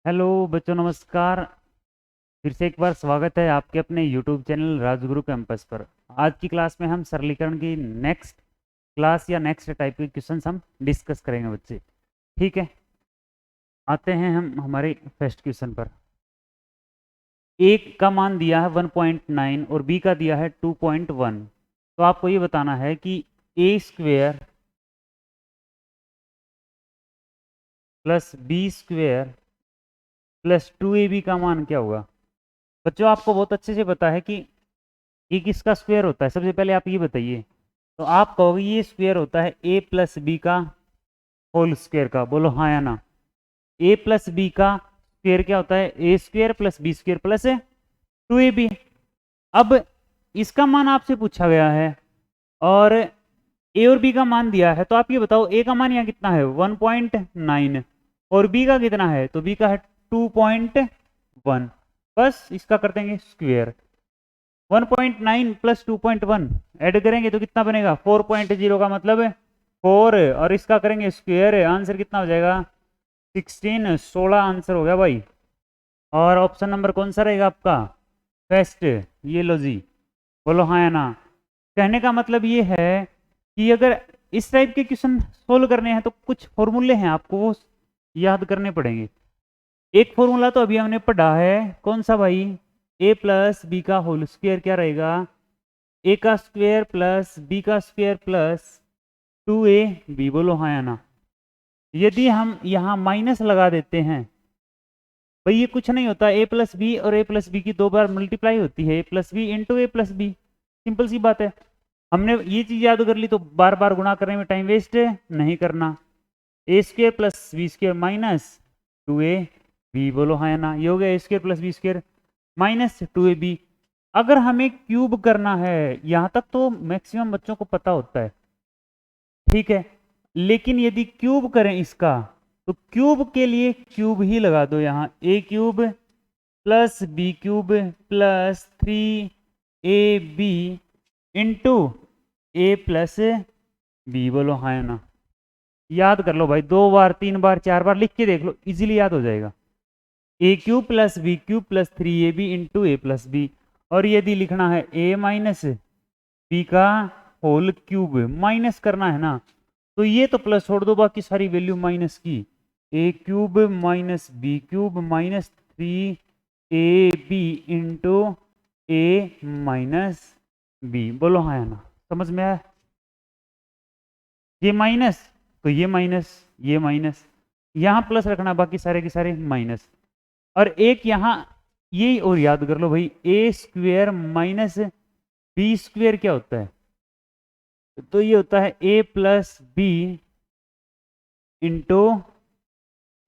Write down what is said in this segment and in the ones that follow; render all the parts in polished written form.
Hello बच्चों, नमस्कार। फिर से एक बार स्वागत है आपके अपने यूट्यूब चैनल राजगुरु कैंपस पर। आज की क्लास में हम सरलीकरण की नेक्स्ट क्लास या नेक्स्ट टाइप के क्वेश्चंस हम डिस्कस करेंगे बच्चे। ठीक है, आते हैं हम हमारे फर्स्ट क्वेश्चन पर। ए का मान दिया है 1.9 और बी का दिया है 2.1। तो आपको ये बताना है कि a square plus b square plus 2ab का मान क्या होगा। बच्चों, आपको बहुत अच्छे से पता है कि ये किसका स्क्वायर होता है। सबसे पहले आप ये बताइए। तो आप कहोगे ये स्क्वायर होता है ए प्लस बी का होल स्क्वायर का। बोलो हाँ या ना। ए प्लस बी का स्क्वायर क्या होता है? A square plus b square plus 2ab। अब इसका मान आपसे पूछा गया है और ए और बी का मान दिया है। तो आप ये बताओ, ए का मान यहाँ कितना है? 1.9 और बी का कितना है? तो बी का है 2.1। बस इसका कर देंगे स्क्वायर। 1.9 प्लस 2.1 ऐड करेंगे तो कितना बनेगा? 4.0 का मतलब है 4 और इसका करेंगे स्क्वायर। आंसर कितना हो जाएगा? 16। 16 आंसर हो गया भाई। और ऑप्शन नंबर कौन सा रहेगा आपका? फर्स्ट। ये लो जी, बोलो हाँ या ना। कहने का मतलब ये है कि अगर इस टाइप के क्वेश्चन सोल्व करने हैं तो कुछ फॉर्मूले हैं, आपको वो याद करने पड़ेंगे। एक फॉर्मूला तो अभी हमने पढ़ा है, कौन सा भाई? ए प्लस बी का होल स्क्वायर क्या रहेगा? ए का स्क्वायर प्लस बी का स्क्वायर प्लस 2ab। बोलो हाँ या ना। यदि हम यहाँ माइनस लगा देते हैं, भाई ये कुछ नहीं होता। ए प्लस बी और ए प्लस बी की दो बार मल्टीप्लाई होती है, a plus b into a plus B. Simple सी बात है। हमने ये चीज याद कर ली तो बार बार गुणा करने में टाइम वेस्ट नहीं करना। A square plus b square minus 2ab। बोलो हाँ या ना। ये हो गया a square plus b square minus 2ab। अगर हमें क्यूब करना है, यहां तक तो मैक्सिमम बच्चों को पता होता है, ठीक है। लेकिन यदि क्यूब करें इसका, तो क्यूब के लिए क्यूब ही लगा दो यहाँ। A cube plus b cube plus 3ab into a plus b. बोलो हाँ या ना। याद कर लो भाई, 2 बार 3 बार 4 बार लिख के देख लो, इजीली याद हो जाएगा। A cube plus b cube plus 3ab into a plus b. और यदि लिखना है ए माइनस बी का होल क्यूब, माइनस करना है ना, तो ये तो प्लस छोड़ दो, बाकी सारी वैल्यू माइनस की। A cube minus b cube minus 3ab into a minus b. बोलो हाँ या ना। समझ में आया? ये माइनस तो ये माइनस, ये माइनस, यहां प्लस रखना, बाकी सारे के सारे माइनस। और एक यहां ये और याद कर लो भाई, ए स्क्वेयर माइनस बी स्क्वेयर क्या होता है? तो ये होता है ए प्लस बी इंटू,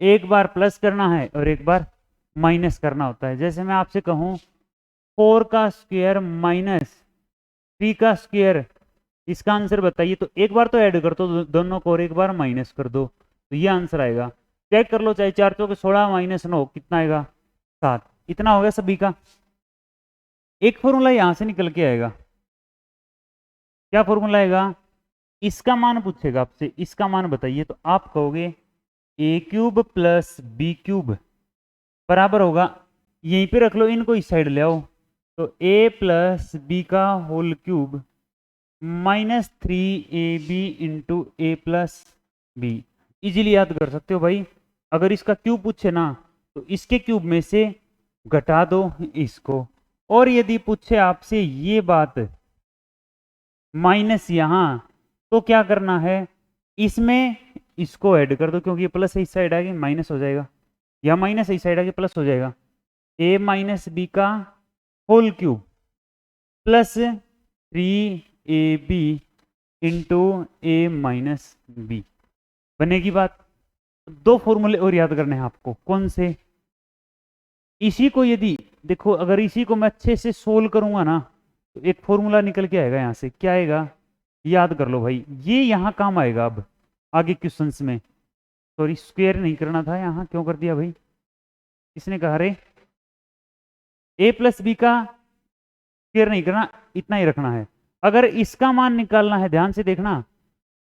एक बार प्लस करना है और एक बार माइनस करना होता है। जैसे मैं आपसे कहूं 4 का स्क्वायर माइनस 3 का स्क्वायर, इसका आंसर बताइए। तो एक बार तो ऐड कर दो दोनों को और एक बार माइनस कर दो, तो ये आंसर आएगा। चेक कर लो, चाहे 4 चौके 16 माइनस 9 कितना आएगा? 7। इतना हो गया सभी का। एक फॉर्मूला यहां से निकल के आएगा। क्या फॉर्मूला आएगा? इसका मान पूछेगा आपसे, इसका मान बताइए, तो आप कहोगे ए क्यूब प्लस बी क्यूब बराबर होगा, यहीं पे रख लो, इनको इस साइड ले आओ, तो ए प्लस बी का whole cube minus 3ab into a plus b. Easily याद कर सकते हो भाई। अगर इसका क्यूब पूछे ना, तो इसके क्यूब में से घटा दो इसको। और यदि पूछे आपसे ये बात माइनस यहां, तो क्या करना है? इसमें इसको ऐड कर दो, क्योंकि ये प्लस इस साइड आएगी माइनस हो जाएगा, या माइनस इस साइड आगे प्लस हो जाएगा। ए माइनस बी का whole cube plus 3ab into a minus b. बनेगी बात। दो फॉर्मूले और याद करने हैं आपको। कौन से? इसी को यदि देखो, अगर इसी को मैं अच्छे से सोल्व करूंगा ना, तो एक फॉर्मूला निकल के आएगा। यहां से क्या आएगा? याद कर लो भाई, ये यहां काम आएगा अब आगे क्वेश्चंस में। सॉरी, स्क्वायर नहीं करना था, यहां क्यों कर दिया भाई? किसने कहा रे? ए प्लस बी का स्क्वायर नहीं करना, इतना ही रखना है। अगर इसका मान निकालना है, ध्यान से देखना,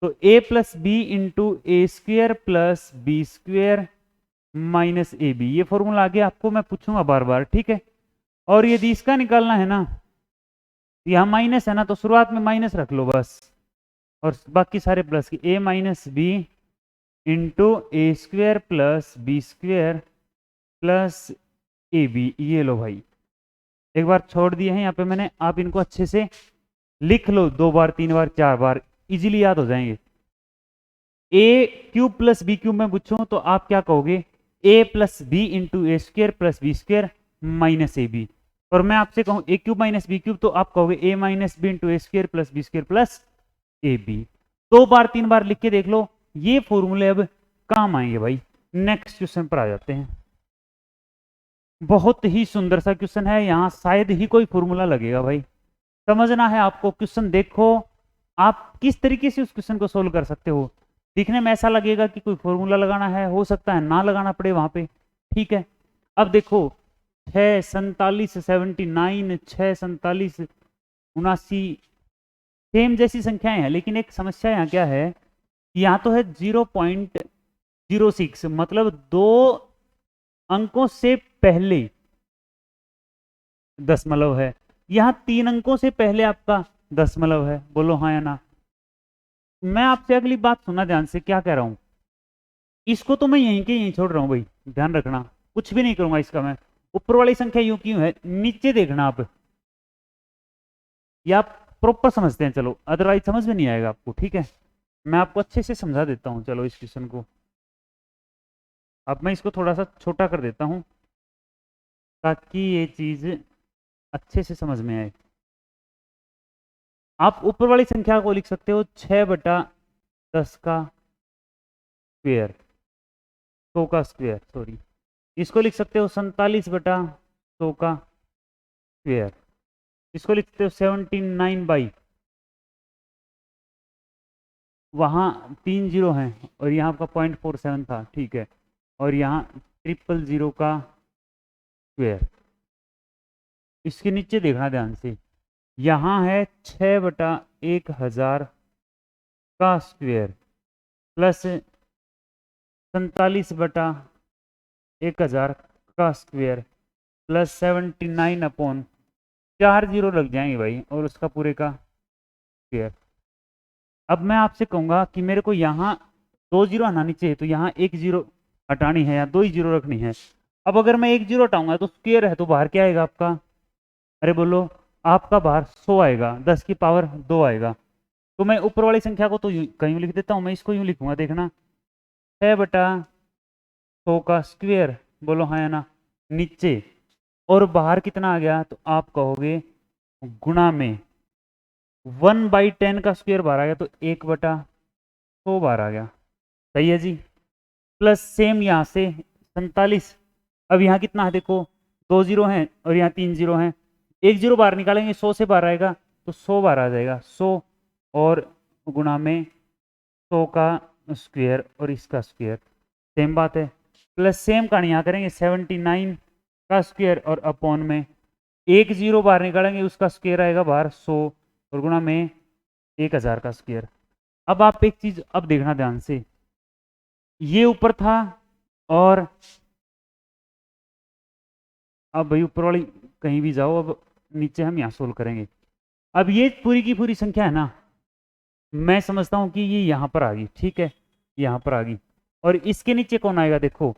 तो a plus b into a square plus b square minus a b, ये फॉर्मूला आगे आपको मैं पूछूंगा बार बार, ठीक है। और यदि इसका निकालना है ना, यहाँ माइनस है ना, तो शुरुआत में माइनस रख लो बस, और बाकी सारे प्लस की, a minus b into a square plus b square plus a b, ये लो भाई, एक बार छोड़ दिए हैं यहाँ पे मैंने, आप इनको अच्छे से लिख लो, 2 बार 3 बार 4 बार, इजीली याद हो जाएंगे। A cube plus b cube में पूछूं तो आप क्या कहोगे, a plus b into a square plus b square minus a b, और मैं आपसे कहूं a cube minus b cube, तो आप कहोगे a minus b into a square plus b square plus a b. 2 बार 3 बार लिख के देख लो, ये फॉर्मूले अब काम आएंगे भाई। नेक्स्ट क्वेश्चन पर आ जाते हैं, बहुत ही सुंदर सा क्वेश्चन है, यहां शायद ही कोई फॉर्मूला लगेगा भाई, समझना है आपको। क्वेश्चन देखो आप किस तरीके से उस क्वेश्चन को सोल्व कर सकते हो, दिखने में ऐसा लगेगा कि कोई फॉर्मूला लगाना है, हो सकता है ना लगाना पड़े वहां पे, ठीक है। अब देखो 6 47 79 6 47 79 सेम जैसी संख्याएं हैं, लेकिन एक समस्या यहाँ क्या है, यहाँ तो है 0.06, मतलब 2 अंकों से पहले दशमलव है, यहाँ 3 अंकों से पहले आपका दशमलव है, बोलो हाँ या ना। मैं आपसे अगली बात सुनना ध्यान से, क्या कह रहा हूं, इसको तो मैं यहीं के यहीं छोड़ रहा हूं भाई, ध्यान रखना, कुछ भी नहीं करूंगा इसका मैं। ऊपर वाली संख्या यूं क्यों है, नीचे देखना आप, या आप प्रॉपर समझते हैं, चलो अदरवाइज समझ में नहीं आएगा आपको, ठीक है। मैं आपको अच्छे से समझा देता हूं, चलो इस क्वेश्चन को अब मैं इसको थोड़ा सा छोटा कर देता हूं ताकि ये चीज अच्छे से समझ में आए। आप ऊपर वाली संख्या को लिख सकते हो 6/10 का स्क्वेयर, 100 का स्क्वेयर, सॉरी, इसको लिख सकते हो 47/100 का स्क्वेयर, इसको लिख सकते हो 79 वहाँ 3 जीरो हैं और यहाँ आपका 0.47 था, ठीक है, और यहाँ 000 का स्क्वेयर। इसके नीचे देखना ध्यान से, यहाँ है 6/1000 का स्क्वेयर प्लस 47/1000 का स्क्वेयर प्लस 79/4 जीरो लग जाएंगे भाई, और उसका पूरे का स्क्वेयर। अब मैं आपसे कहूंगा कि मेरे को यहाँ 2 जीरो हटानी चाहिए, तो यहाँ 1 जीरो हटानी है या 2 ही जीरो रखनी है। अब अगर मैं 1 जीरो हटाऊंगा तो स्क्वेयर है, तो बाहर क्या आएगा आपका, अरे बोलो, आपका बाहर 100 आएगा, 10 की पावर 2 आएगा। तो मैं ऊपर वाली संख्या को तो कहीं लिख देता हूँ, मैं इसको यूं लिखूंगा, देखना 6/100 का स्क्वेयर, बोलो हाँ या ना, नीचे, और बाहर कितना आ गया, तो आप कहोगे गुणा में 1/10 का स्क्वायर बाहर आ गया, तो 1/100 बाहर आ गया, सही है जी। प्लस सेम यहाँ से 47, अब यहाँ कितना है देखो, 2 जीरो हैं और यहाँ 3 जीरो हैं, 1 जीरो बाहर निकालेंगे 100 से बाहर आएगा, तो 100 बाहर आ जाएगा, 100 और गुणा में 100 का स्क्वायर और इसका स्क्वायर, सेम बात है। प्लस सेम कहानी यहाँ करेंगे 79 का स्क्वायर और अपॉन में 1 जीरो बाहर निकालेंगे, उसका स्क्वायर आएगा बाहर 100 और गुणा में 1000 का स्क्वायर। अब आप एक चीज अब देखना ध्यान से, ये ऊपर था और अब भाई ऊपर वाली कहीं भी जाओ, अब नीचे हम यहाँ सोल्व करेंगे। अब ये पूरी की पूरी संख्या है ना, मैं समझता हूं कि ये यहाँ पर आ गई, ठीक है, यहाँ पर आ गई, और इसके नीचे कौन आएगा, देखो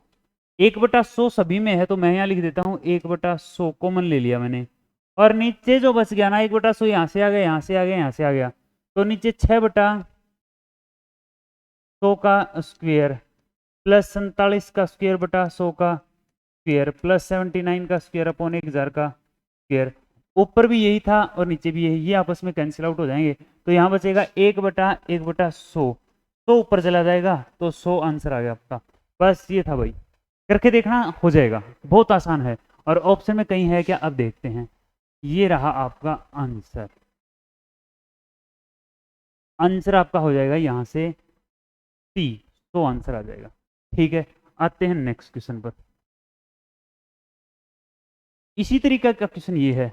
1/100 सभी में है, तो मैं यहाँ लिख देता हूँ 1/100 कॉमन ले लिया मैंने, और नीचे जो बच गया ना 1/100 यहाँ से आ गया, यहाँ से आ गया, यहाँ से आ गया, तो नीचे 6/100 का स्क्वेयर प्लस 47 का स्क्वेयर बटा 100 का स्क्वेयर प्लस 79 का स्क्वेयर अपॉन 1000 का स्क्वेयर। ऊपर भी यही था और नीचे भी यही, ये आपस में कैंसिल आउट हो जाएंगे, तो यहाँ बचेगा 1/100, तो ऊपर चला जाएगा, तो 100 आंसर आ गया आपका। बस ये था भाई, करके देखना, हो जाएगा, बहुत आसान है, और ऑप्शन में कहीं है क्या, अब देखते हैं। ये रहा आपका आंसर, आंसर आपका हो जाएगा यहाँ से सी, तो आंसर आ जाएगा, ठीक है। आते हैं नेक्स्ट क्वेश्चन पर। इसी तरीके का क्वेश्चन ये है,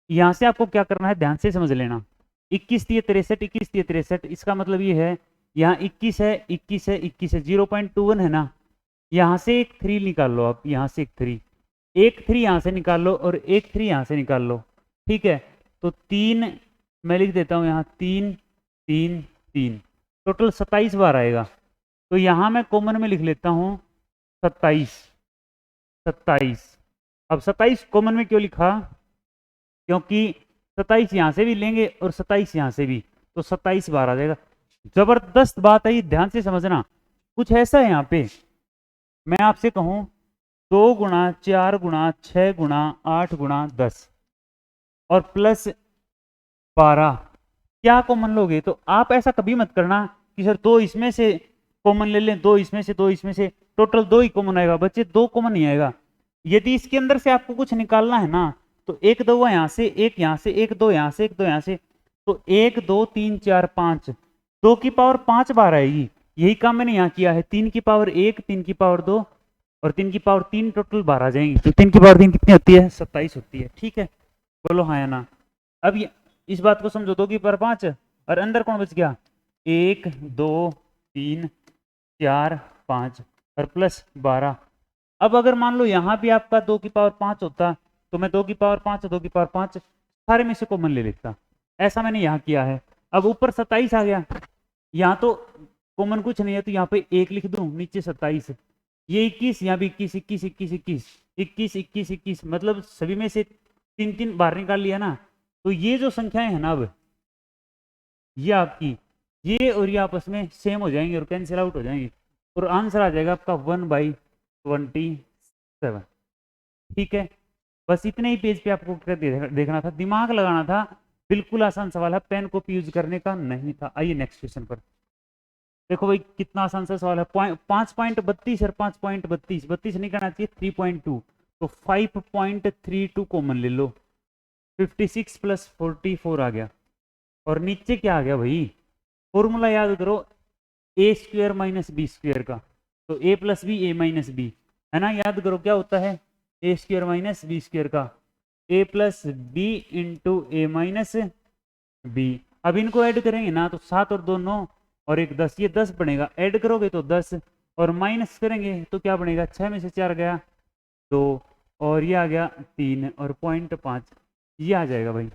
यहां से आपको क्या करना है, ध्यान से समझ लेना, 21 3 63 21 3 63, इसका मतलब ये है यहाँ 21 है 21 है 21 है, 0.21 है ना, यहाँ से एक 3 निकाल लो आप, यहाँ से एक 3 यहाँ से निकाल लो और एक 3 यहाँ से निकाल लो, ठीक है। तो 3 मैं लिख देता हूँ यहाँ, 3 3 3, टोटल 27 बार आएगा। तो यहाँ मैं कॉमन में लिख लेता हूँ 27 27। अब 27 कॉमन में क्यों लिखा, क्योंकि 27 यहाँ से भी लेंगे और 27 यहाँ से भी, तो 27 बार आ जाएगा। जबरदस्त बात है, ये ध्यान से समझना। कुछ ऐसा है यहाँ पे, मैं आपसे कहूँ 2 गुणा 4 गुणा 6 गुणा 8 गुणा 10 और प्लस 12, क्या कॉमन लोगे? तो आप ऐसा कभी मत करना कि सर 2 इसमें से कॉमन ले लें, 2 इसमें से, 2 इसमें से, टोटल 2 ही कॉमन आएगा बच्चे, 2 कॉमन नहीं आएगा। यदि इसके अंदर से आपको कुछ निकालना है ना, तो 1 2 यहाँ से, 1 यहाँ से, 1 2 यहाँ से, 1 2 यहाँ से, तो 1 2 3 4 5, 2 की पावर 5 बार आएगी। यही काम मैंने यहाँ किया है, 3 की पावर 1, 3 की पावर 2 और 3 की पावर 3, टोटल 12 आ जाएंगी। तो 3 की पावर 3 कितनी होती है? 27 होती है, ठीक है। बोलो हाँ या ना। अब इस बात को समझो, 2 की पावर 5 और अंदर कौन बच गया? 1 2 3 4 5 और प्लस 12। अब अगर मान लो यहाँ भी आपका 2 की पावर 5 होता, तो मैं 2 की पावर 5 2 की पावर 5 सारे में से कॉमन ले लेता, ऐसा मैंने यहाँ किया है। अब ऊपर 27 आ गया, यहाँ तो कॉमन कुछ नहीं है, तो यहाँ पे 1 लिख दूं, नीचे 27, ये 21, यहाँ भी 21 21 21 21 21 21 21, मतलब सभी में से 3 3 बाहर निकाल लिया ना। तो ये जो संख्याएं है ना, अब ये आपकी, ये और ये आपस में सेम हो जाएंगे और कैंसिल आउट हो जाएंगे, और आंसर आ जाएगा आपका 1/27, ठीक है। बस इतने ही पेज पे आपको देखना था, दिमाग लगाना था। बिल्कुल आसान सवाल है, पेन कॉपी यूज करने का नहीं था। आइए नेक्स्ट क्वेश्चन पर। देखो भाई कितना आसान सा सवाल है, 5.32 और 5.32, 32 नहीं करना चाहिए, 3.2, तो 5.32 कॉमन ले लो, 56 प्लस 44 आ गया। और नीचे क्या आ गया भाई? फॉर्मूला याद करो, ए स्क्वेयर माइनस बी स्क्वेयर का, तो a plus B, A minus B, है ना। याद करो क्या होता है, ए स्क्वेयर माइनस बी स्क्वेयर का, ए plus b into a minus B. अब इनको ऐड करेंगे ना, तो 7 और 2 9 और 1 10, ये 10 बनेगा। ऐड करोगे तो 10 और माइनस करेंगे तो क्या बनेगा? 6 में से 4 गया 2 और ये आ गया 3 और 0.5, ये आ जाएगा भाई।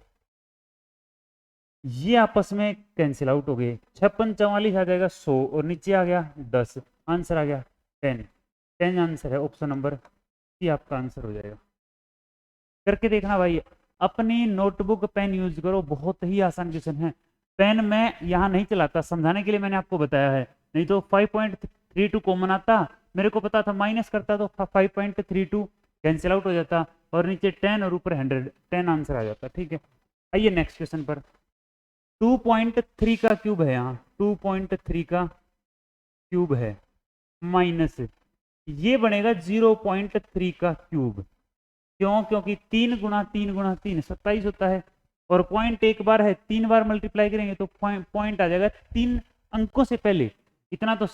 ये आपस में कैंसिल आउट हो गए, 56 44 आ जाएगा 100 और नीचे आ गया 10, आंसर आ गया 10 आंसर है, ऑप्शन नंबर सी आपका आंसर हो जाएगा। करके देखना भाई, अपनी नोटबुक पेन यूज करो, बहुत ही आसान क्वेश्चन है। पेन मैं यहाँ नहीं चलाता, समझाने के लिए मैंने आपको बताया है, नहीं तो 5.32 कॉमन आता, मेरे को पता था, माइनस करता तो 5.32 कैंसिल आउट हो जाता और नीचे 10 और ऊपर 100, 10 आंसर आ जाता, ठीक है। आइए नेक्स्ट क्वेश्चन पर। 2.3 का क्यूब है, यहाँ 2.3 का क्यूब है माइनस, ये बनेगा 0.3 का क्यूब। क्यों? क्योंकि 3 गुणा 3 गुणा 3 27 होता है, और पॉइंट एक बार है, 3 बार मल्टीप्लाई करेंगे तो पॉइंट आ जाएगा 3 अंकों से पहले। इतना तो